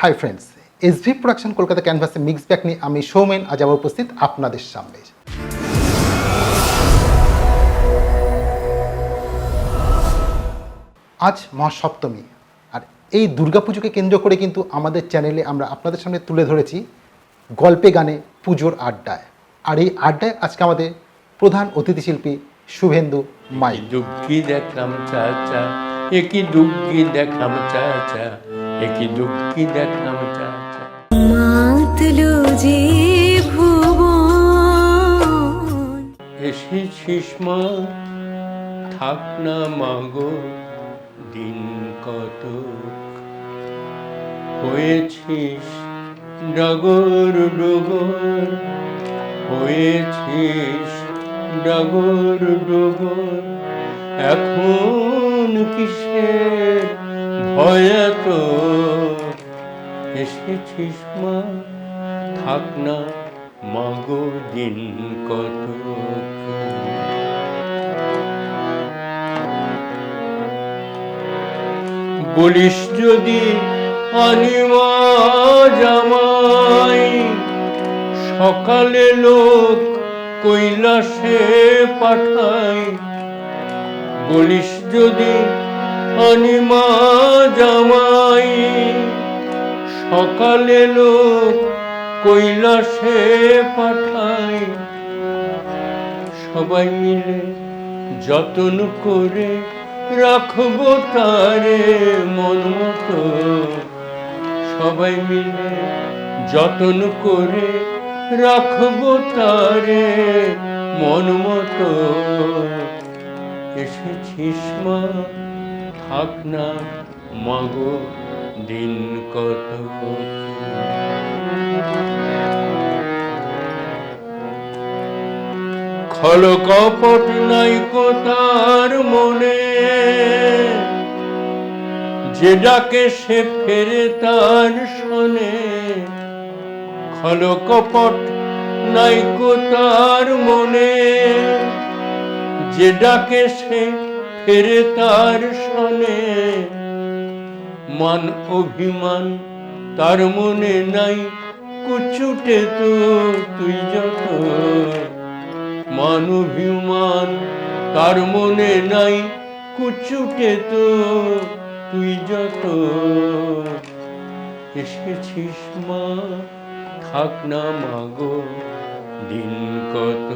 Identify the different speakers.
Speaker 1: Hi friends, SV production Kolkata ক্যানভাসে mix back নিয়ে আমি সৌমেন আজ আবার উপস্থিত আপনাদের সামনে। আজ মহাসপ্তমী, আর এই দুর্গাপুজোকে কেন্দ্র করে কিন্তু আমাদের চ্যানেলে আমরা আপনাদের সামনে তুলে ধরেছি গল্পে গানে পুজোর আড্ডায়। আর এই আড্ডায় আজকে আমাদের প্রধান অতিথি শিল্পী শুভেন্দু মাই।
Speaker 2: দুঃখী দেখলাম চাচা, একই দুঃখী দেখলাম চাচা, একই দুঃখী দেখলাম চাচা।
Speaker 3: মাতলো যে ভুবন,
Speaker 2: এসেছিস মা, থাক না মাগো দিন কত, হয়েছিস ডগর ডগর, হয়েছিস ডগর ডগর, এখন কিসের ভয় তো, এসেছিস মা, থাক না মাগো দিন কত। বলিস যদি আনিমা জামাই, সকালে লোক কৈলাসে পাঠাই। বলিস যদি আনিমা জামাই, সকালে লোক কৈলাসে পাঠাই। সবাই মিলে যতন করে রাখবো তারে মন মতো, সবাই মিলে যতন করে রাখবো তারে মন মতো। এসেছিস মা, থাক না মাগো দিন কত। খল কপট নাই তার মনে, যে ডাকে সে ফেরে তার শোনে। খল কপট নাই তার মনে, যে ডাকে সে ফেরে তার শোনে। মান অভিমান তার মনে নাই, কুচুটে তো তুই যত। মান অভিমান তার মনে নাই, কুচুটে তো তুই যত। এসেছিস মা, থাক না মাগো দিন কত।